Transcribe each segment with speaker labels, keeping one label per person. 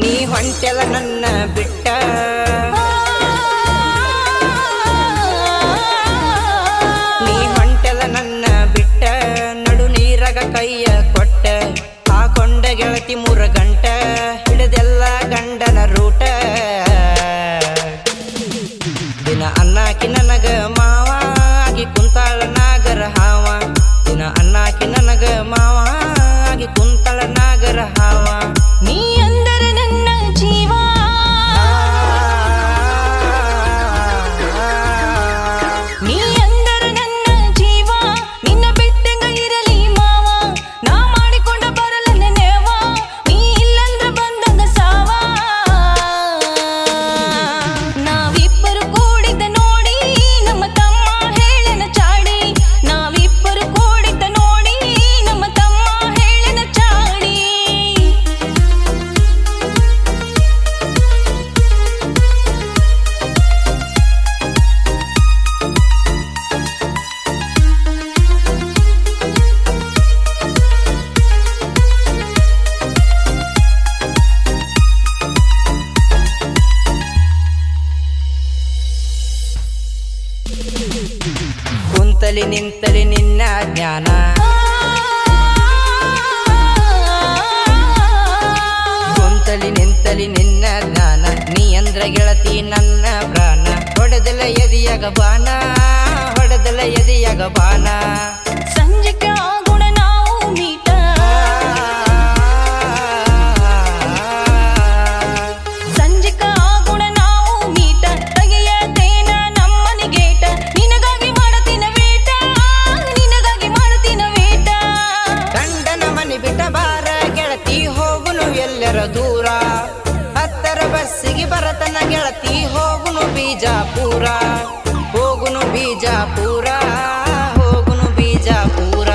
Speaker 1: ನೀ ಹೊಂಟೆಲ ನನ್ನ ಬಿಟ್ಟ ನೀ ಹೊಂಟೆಲ ನನ್ನ ಬಿಟ್ಟ ನಡು ನೀರಾಗ ಕೈಯ ಕೊಟ್ಟ ಹಾಕೊಂಡ ಗೆಳತಿ 3 ಗಂಟೆ ಹಿಡಿದೆಲ್ಲ ಗಂಡನ ರೂಟ ದಿನ ಅನ್ನಾಕಿ ನನಗ ಮಾವ ಆಗಿ ಕುಂತಾಳ ನಾಗರ ಹಾವ ದಿನ ಅನ್ನಾಕಿ ನನಗ ಮಾವ ಆಗಿ ಕುಂತಾಳ ನಾಗರ ಹಾವ
Speaker 2: ನೀ ಅಂದರೆ ನನ್ನ ಜೀವ ನೀ ಅಂದರೆ ನನ್ನ ಜೀವ ನಿನ್ನ ಬಿಟ್ಟಂಗ ಇರಲಿ ಮಾವ ನಾ ಮಾಡಿಕೊಂಡ ಬರಲ ನೆನೆವ ನೀ ಇಲ್ಲಂದ್ರ ಬಂದಂಗ ಸಾವ ನಾವಿಬ್ಬರು ಕೂಡಿದ್ದ ನೋಡಿ ನಮ್ಮ ತಮ್ಮ ಹೇಳನ ಚಾಡಿ ನಾವಿಬ್ಬರು ಕೂಡಿದ್ದ ನೋಡಿ ನಮ್ಮ ತಮ್ಮ ಹೇಳನ ಚಾಡಿ
Speaker 1: ಕುಂತಲಿ ನಿಂತಲಿ ನಿನ್ನ ಜ್ಞಾನ ಕುಂತಲಿ ನಿಂತಲಿ ನಿನ್ನ ಜ್ಞಾನ ನೀ ಅಂದ್ರ ಗೆಳತಿ ನನ್ನ ಪ್ರಾಣ ಹೊಡೆದಲ ಎದಿಯಾಗ ಬಾಣ ಹೊಡೆದಲ ಎದಿಯಾಗ ಬಾಣ
Speaker 2: ಸಂಜೆಗೆ ಆಗುಣ ನಾವು ಮೀಟ ಸಂಜೆಗೆ ಆಗುಣ ನಾವು ಮೀಟ ತೆಗೆಯತೇನ ನಮ್ಮನೆ ಗೇಟ ನಿನಗಾಗಿ ಮಾಡತಿನ ವೇಟ ನಿನಗಾಗಿ ಮಾಡತಿನ ವೇಟ
Speaker 1: ಗಂಡನ ಮನೆ ಬಿಟ್ಟ ಬಾರ ಗೆಳತಿ ಹೋಗುನು ಎಲ್ಲರ ದೂರ ಹತ್ತರ ಬಸ್ಸಿಗೆ ಬರತನ ಗೆಳತಿ ಹೋಗುನು ಬೀಜಾಪುರ ಹೋಗುನು ಬೀಜಾಪುರ ಹೋಗುನು ಬೀಜಾಪುರ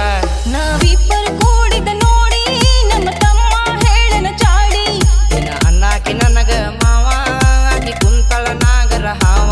Speaker 2: ನಾವಿಬ್ಬರು ಕೂಡಿದ ನೋಡಿ ನಮ್ಮ ತಮ್ಮ ಹೇಳನ ಚಾಡಿ
Speaker 1: ದಿನ ಅನ್ನಾಕಿ ನನಗ ಮಾವ ಆಗಿ ಕುಂತಳ ನಾಗರ ಹಾವ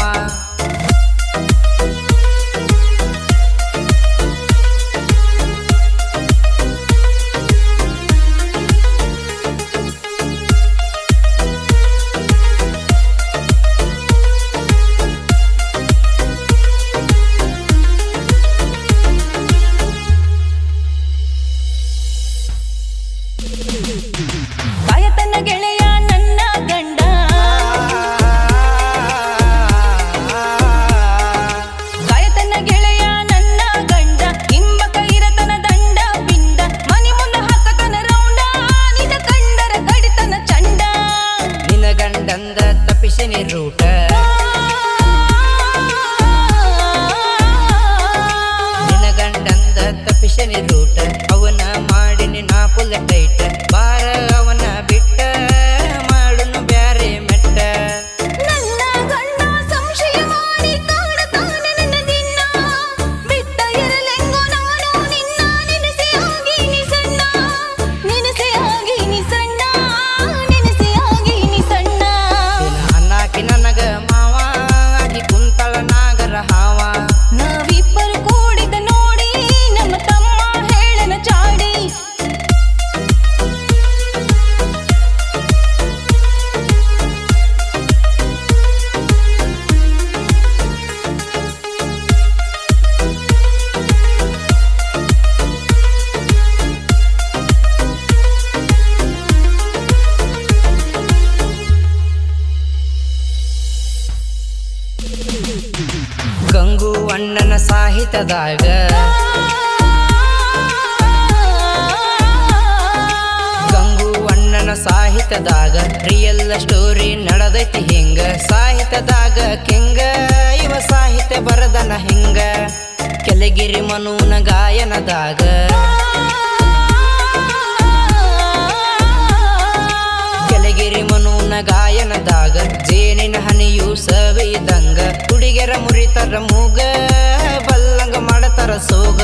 Speaker 2: ಕಾಯತನ ಗೆಳೆಯ ನನ್ನ ಗಂಡ ಕಾಯತನ ಗೆಳೆಯ ನನ್ನ ಗಂಡ ಹಿಂಬಕ ಇರತನ ದಂಡ ಬಿಂಡ ಮನಿ ಮುಂದ ಹಾಕತನ ರೌಂಡ ನಿನ ಕಂಡರ ಕಡಿತನ ಚಂಡ
Speaker 1: ನಿನ ಗಂಡಂದ ತಪ್ಪಿಸಿನಿ ರೂಟ ನಿನ ಗಂಡಂದ ತಪ್ಪಿಸಿನಿ ರೂಟ ಅವನ ಮಾಡಿನಿ ನಾ ಪುಲ್ಲ ಟೈಟ ಬಾರ ಅವನ ಬಿಟ್ಟ ಮಾಡುನು ಬ್ಯಾರೆ ಮೆಟ್ಟ
Speaker 2: ನನ್ನ ಗಂಡ ಸಂಶಯ ಮಾಡಿ ಕಾಡತಾನೆ ನನ್ನ ದಿನ ಬಿಟ್ಟ ಇರಲೆಂಗೋ ನಾನು ನಿನ್ನ ನೆನೆಸಿ ಆಗೀನಿ ಸಣ್ಣ ನೆನೆಸಿ ಆಗೀನಿ ಸಣ್ಣ ನೆನೆಸಿ ಆಗೀನಿ ಸಣ್ಣ
Speaker 1: ದಿನ ಅನ್ನಾಕಿ ನನಗ ಮಾವ ಆಗಿ ಕುಂತಳ ನಾಗರ ಹಾವ
Speaker 2: ನಾವಿಬ್ಬರು ಕೂಡಿದ ನೋಡಿ ನಮ್ಮ ತಮ್ಮ ಹೇಳನ ಚಾಡಿ
Speaker 1: ಗಂಗು ಅಣ್ಣನ ಸಾಹಿತ್ಯದಾಗ ಗಂಗು ಅಣ್ಣನ ಸಾಹಿತ್ಯದಾಗ ರಿಯಲ್ ಸ್ಟೋರಿ ನಡೆದೈತಿ ಹಿಂಗ ಸಾಹಿತ್ಯದಾಗ ಕೆಂಗ ಇವ ಸಾಹಿತ್ಯ ಬರದನ ಹಿಂಗ ಕೆಳಗಿರಿ ಮನೂನ ಗಾಯನದಾಗ ಕೆಳಗಿರಿ ಮನೂನ ಗಾಯನದಾಗ ಜೇನಿನ ಹನಿಯು ಸವಿದಂಗ ಹುಡುಗಿಯರ ಮುರಿತರ ಮೂಗ ಬಲ್ಲಂಗ ಮಾಡತರ ಸೋಗ